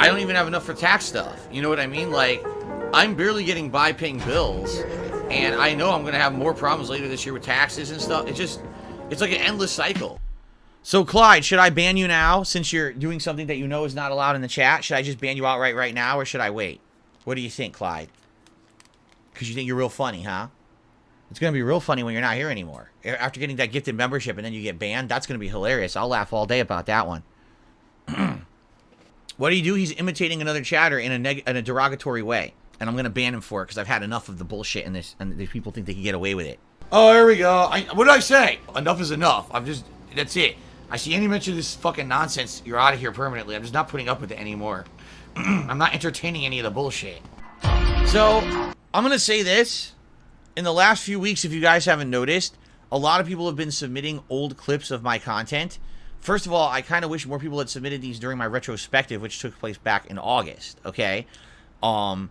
I don't even have enough for tax stuff. You know what I mean? Like, I'm barely getting by paying bills, and I know I'm going to have more problems later this year with taxes and stuff. It's like an endless cycle. So, Clyde, should I ban you now since you're doing something that you know is not allowed in the chat? Should I just ban you outright right now, or should I wait? What do you think, Clyde? Because you think you're real funny, huh? It's going to be real funny when you're not here anymore. After getting that gifted membership and then you get banned, that's going to be hilarious. I'll laugh all day about that one. What do you do? He's imitating another chatter in a derogatory way. And I'm going to ban him for it because I've had enough of the bullshit in this. And these people think they can get away with it. Oh, here we go. What did I say? Enough is enough. That's it. I see any mention of this fucking nonsense, you're out of here permanently. I'm just not putting up with it anymore. I'm not entertaining any of the bullshit. So, I'm going to say this. In the last few weeks, if you guys haven't noticed, a lot of people have been submitting old clips of my content. First of all, I kind of wish more people had submitted these during my retrospective, which took place back in August, okay? I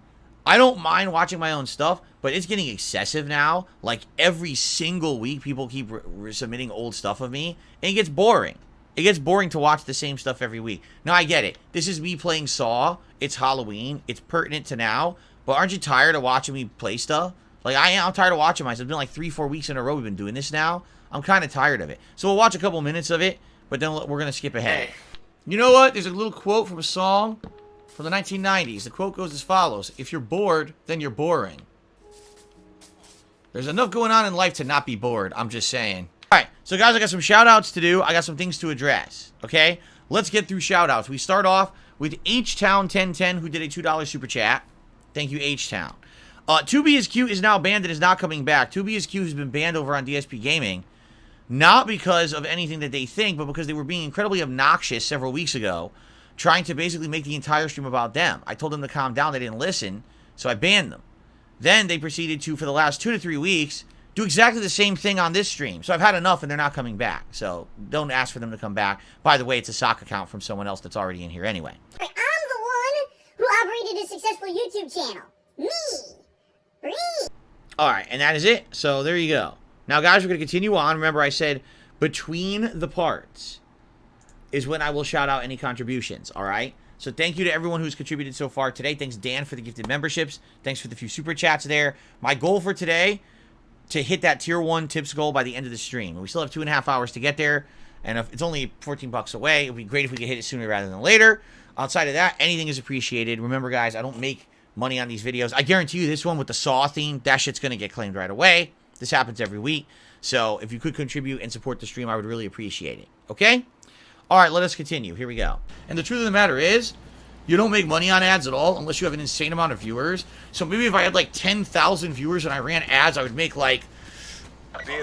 don't mind watching my own stuff, but it's getting excessive now. Like, every single week, people keep submitting old stuff of me, and it gets boring. It gets boring to watch the same stuff every week. Now, I get it. This is me playing Saw. It's Halloween. It's pertinent to now. But aren't you tired of watching me play stuff? Like, I'm tired of watching myself. It's been like 3-4 weeks in a row we've been doing this now. I'm kind of tired of it. So we'll watch a couple minutes of it, but then we're going to skip ahead. You know what? There's a little quote from a song from the 1990s. The quote goes as follows. If you're bored, then you're boring. There's enough going on in life to not be bored. I'm just saying. All right. So, guys, I got some shout-outs to do. I got some things to address. Okay? Let's get through shout-outs. We start off with H-Town1010, who did a $2 super chat. Thank you, H-Town. 2B is Cute is now banned and is not coming back. 2B is Cute has been banned over on DSP Gaming. Not because of anything that they think, but because they were being incredibly obnoxious several weeks ago, trying to basically make the entire stream about them. I told them to calm down. They didn't listen, so I banned them. Then they proceeded to, for the last 2 to 3 weeks, do exactly the same thing on this stream. So I've had enough, and they're not coming back. So don't ask for them to come back. By the way, it's a sock account from someone else that's already in here anyway. I'm the one who operated a successful YouTube channel. Me. Alright, and that is it. So there you go. Now, guys, we're going to continue on. Remember, I said between the parts is when I will shout out any contributions. Alright? So thank you to everyone who's contributed so far today. Thanks, Dan, for the gifted memberships. Thanks for the few super chats there. My goal for today, to hit that tier 1 tips goal by the end of the stream. We still have 2.5 hours to get there. And if it's only 14 bucks away, it would be great if we could hit it sooner rather than later. Outside of that, anything is appreciated. Remember, guys, I don't make money on these videos. I guarantee you this one with the Saw theme, that shit's going to get claimed right away. This happens every week. So if you could contribute and support the stream, I would really appreciate it. Okay? All right, let us continue. Here we go. And the truth of the matter is, you don't make money on ads at all unless you have an insane amount of viewers. So maybe if I had like 10,000 viewers and I ran ads, I would make like,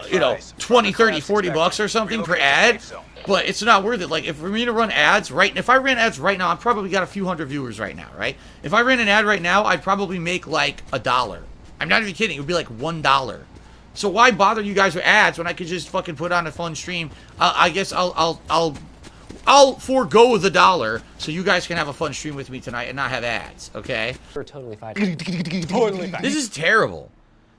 you know, 20, 30, 40 bucks or something per ad. But it's not worth it. Like, if for me to run ads if I ran ads right now, I've probably got a few hundred viewers right now, right? If I ran an ad right now, I'd probably make like $1. I'm not even kidding. It would be like $1. So why bother you guys with ads when I could just fucking put on a fun stream? I guess I'll forego the $1 so you guys can have a fun stream with me tonight and not have ads, okay? We're totally fine. Totally fine. This is terrible.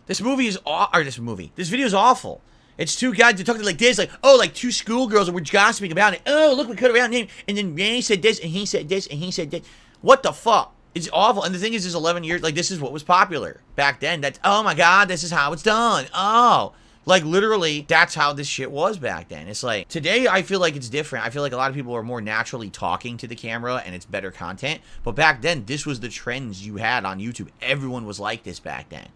This movie is this video is awful. It's two guys that talking like this, like, oh, like two schoolgirls that were gossiping about it. Oh, look, we cut around him. And then Randy said this, and he said this, and he said this. What the fuck? It's awful. And the thing is 11 years, like, this is what was popular back then. That's, oh my God, this is how it's done. Oh. Like, literally, that's how this shit was back then. It's like, today, I feel like it's different. I feel like a lot of people are more naturally talking to the camera, and it's better content. But back then, this was the trends you had on YouTube. Everyone was like this back then.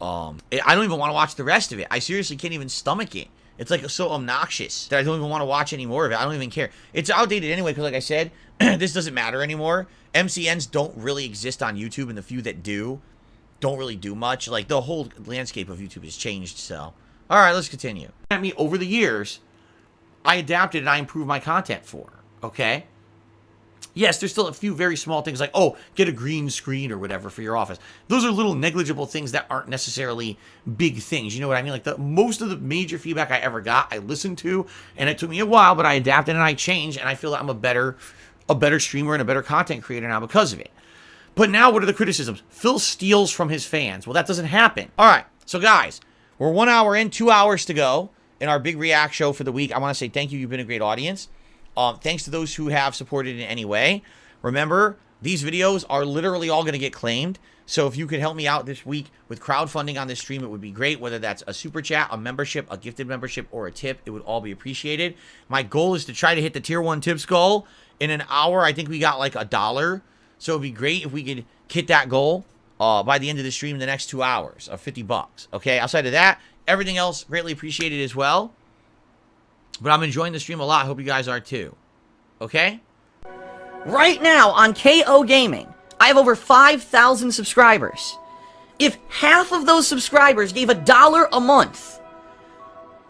I don't even want to watch the rest of it. I seriously can't even stomach it. It's like so obnoxious that I don't even want to watch any more of it. I don't even care. It's outdated anyway because, like I said, this doesn't matter anymore. MCNs don't really exist on YouTube, and the few that do don't really do much. Like, the whole landscape of YouTube has changed, so. All right, let's continue. At me over the years, I adapted and I improved my content for, okay? Yes, there's still a few very small things like, oh, get a green screen or whatever for your office. Those are little negligible things that aren't necessarily big things. You know what I mean? Like, most of the major feedback I ever got, I listened to, and it took me a while, but I adapted and I changed, and I feel that I'm a better streamer and a better content creator now because of it. But now, what are the criticisms? Phil steals from his fans. Well, that doesn't happen. All right, so guys, we're 1 hour in, 2 hours to go in our big react show for the week. I want to say thank you. You've been a great audience. Thanks to those who have supported in any way. Remember, These videos are literally all going to get claimed. So if you could help me out this week with crowdfunding on this stream, it would be great. Whether that's a super chat, a membership, a gifted membership, or a tip, it would all be appreciated. My goal is to try to hit the tier 1 tips goal in an hour. I think we got like $1. So it'd be great if we could hit that goal by the end of the stream in the next 2 hours of $50. Okay, outside of that, everything else greatly appreciated as well. But I'm enjoying the stream a lot. Hope you guys are too. Okay? Right now on KO Gaming, I have over 5,000 subscribers. If half of those subscribers gave $1 a month,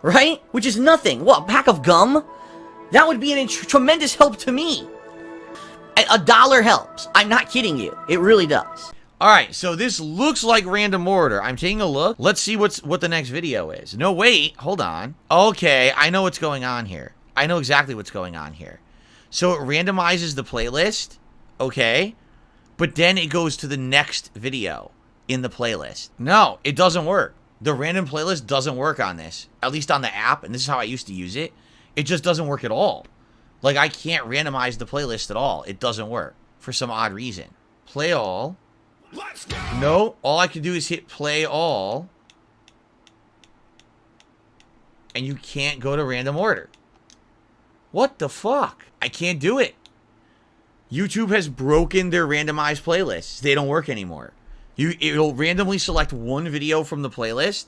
right? Which is nothing. What, a pack of gum? That would be a tremendous help to me. $1 helps. I'm not kidding you. It really does. All right, so this looks like random order. I'm taking a look. Let's see what the next video is. No, wait. Hold on. Okay, I know what's going on here. I know exactly what's going on here. So it randomizes the playlist. Okay. But then it goes to the next video in the playlist. No, it doesn't work. The random playlist doesn't work on this. At least on the app, and this is how I used to use it. It just doesn't work at all. Like, I can't randomize the playlist at all. It doesn't work for some odd reason. Play all. No, all I can do is hit play all. And you can't go to random order. What the fuck? I can't do it. YouTube has broken their randomized playlists. They don't work anymore. It'll randomly select one video from the playlist,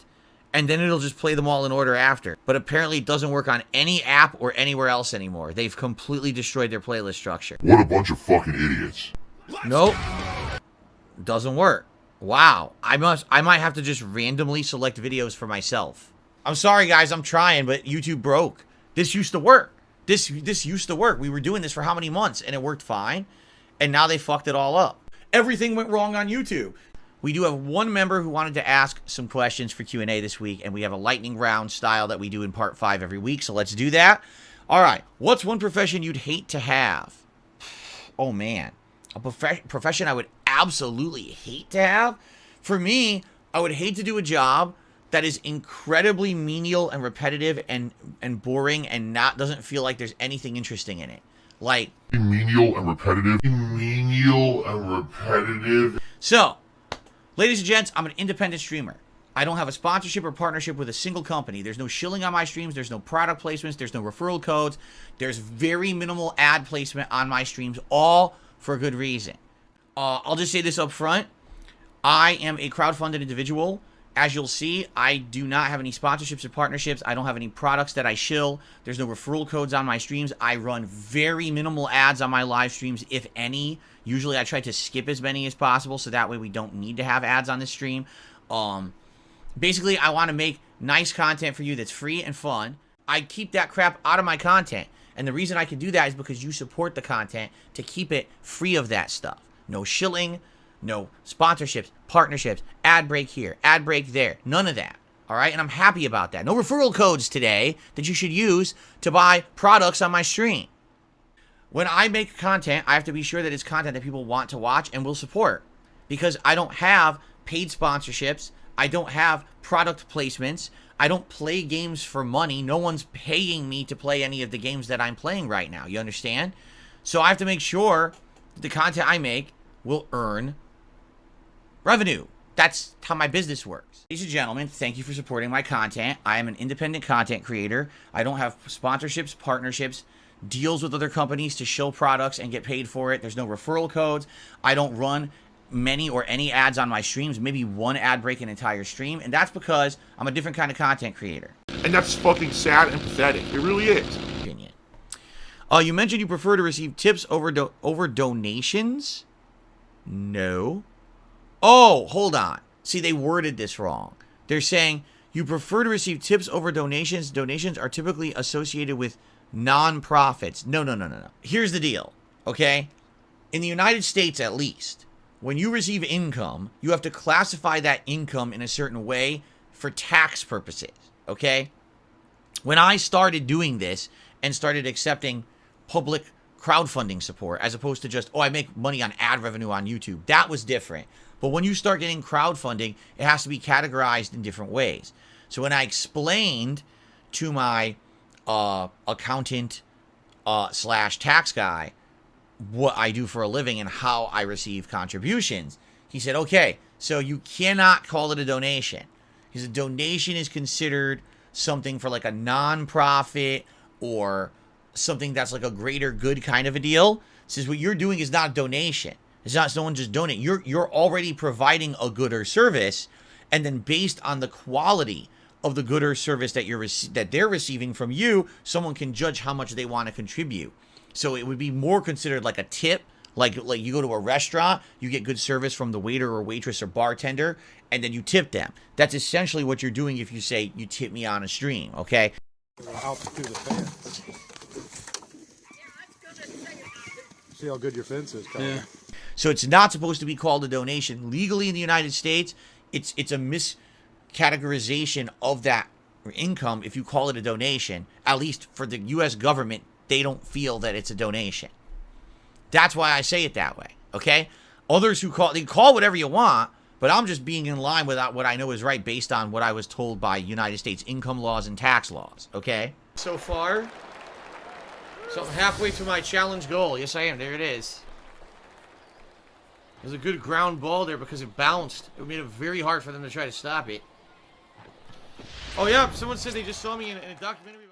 and then it'll just play them all in order after. But apparently it doesn't work on any app or anywhere else anymore. They've completely destroyed their playlist structure. What a bunch of fucking idiots. Nope. Doesn't work. Wow. I might have to just randomly select videos for myself. I'm sorry, guys. I'm trying, but YouTube broke. This used to work. This used to work. We were doing this for how many months, and it worked fine. And now they fucked it all up. Everything went wrong on YouTube. We do have one member who wanted to ask some questions for Q&A this week, and we have a lightning round style that we do in part 5 every week, so let's do that. All right. What's one profession you'd hate to have? Oh, man. A profession I would absolutely hate to have? For me, I would hate to do a job that is incredibly menial and repetitive and boring and doesn't feel like there's anything interesting in it. Like, Menial and repetitive. Menial and repetitive. So, ladies and gents, I'm an independent streamer. I don't have a sponsorship or partnership with a single company. There's no shilling on my streams. There's no product placements. There's no referral codes. There's very minimal ad placement on my streams, all for a good reason. I'll just say this up front. I am a crowdfunded individual. As you'll see, I do not have any sponsorships or partnerships. I don't have any products that I shill. There's no referral codes on my streams. I run very minimal ads on my live streams, if any. Usually I try to skip as many as possible, so that way we don't need to have ads on the stream. Basically, I want to make nice content for you that's free and fun. I keep that crap out of my content. And the reason I can do that is because you support the content to keep it free of that stuff. No shilling. No sponsorships, partnerships, ad break here, ad break there. None of that. All right? And I'm happy about that. No referral codes today that you should use to buy products on my stream. When I make content, I have to be sure that it's content that people want to watch and will support. Because I don't have paid sponsorships. I don't have product placements. I don't play games for money. No one's paying me to play any of the games that I'm playing right now. You understand? So I have to make sure that the content I make will earn revenue. That's how my business works. Ladies and gentlemen, thank you for supporting my content. I am an independent content creator. I don't have sponsorships, partnerships, deals with other companies to show products and get paid for it. There's no referral codes. I don't run many or any ads on my streams, maybe one ad break an entire stream, and that's because I'm a different kind of content creator. And that's fucking sad and pathetic. It really is. Opinion. You mentioned you prefer to receive tips over donations? No. Oh, hold on. See, they worded this wrong. They're saying you prefer to receive tips over donations. Donations are typically associated with non-profits. No. Here's the deal, okay? In the United States, at least, when you receive income, you have to classify that income in a certain way for tax purposes, okay? When I started doing this and started accepting public crowdfunding support as opposed to just, oh, I make money on ad revenue on YouTube, that was different. But when you start getting crowdfunding, it has to be categorized in different ways. So when I explained to my accountant / tax guy what I do for a living and how I receive contributions. He said, okay, so you cannot call it a donation. Because a donation is considered something for like a non-profit or something that's like a greater good kind of a deal. Says what you're doing is not a donation. It's not someone just donate. You're already providing a good or service, and then based on the quality of the good or service that they're receiving from you, someone can judge how much they want to contribute. So it would be more considered like a tip. Like you go to a restaurant, you get good service from the waiter or waitress or bartender, and then you tip them. That's essentially what you're doing if you say you tip me on a stream, okay? Out to the fence. See how good your fence is, Tyler. Yeah. So it's not supposed to be called a donation. Legally in the United States, it's a miscategorization of that income if you call it a donation. At least for the U.S. government, they don't feel that it's a donation. That's why I say it that way, okay? Others who call whatever you want, but I'm just being in line with what I know is right based on what I was told by United States income laws and tax laws, okay? So far, so I'm halfway to my challenge goal. Yes, I am. There it is. There's a good ground ball there because it bounced. It made it very hard for them to try to stop it. Oh, yeah. Someone said they just saw me in a documentary.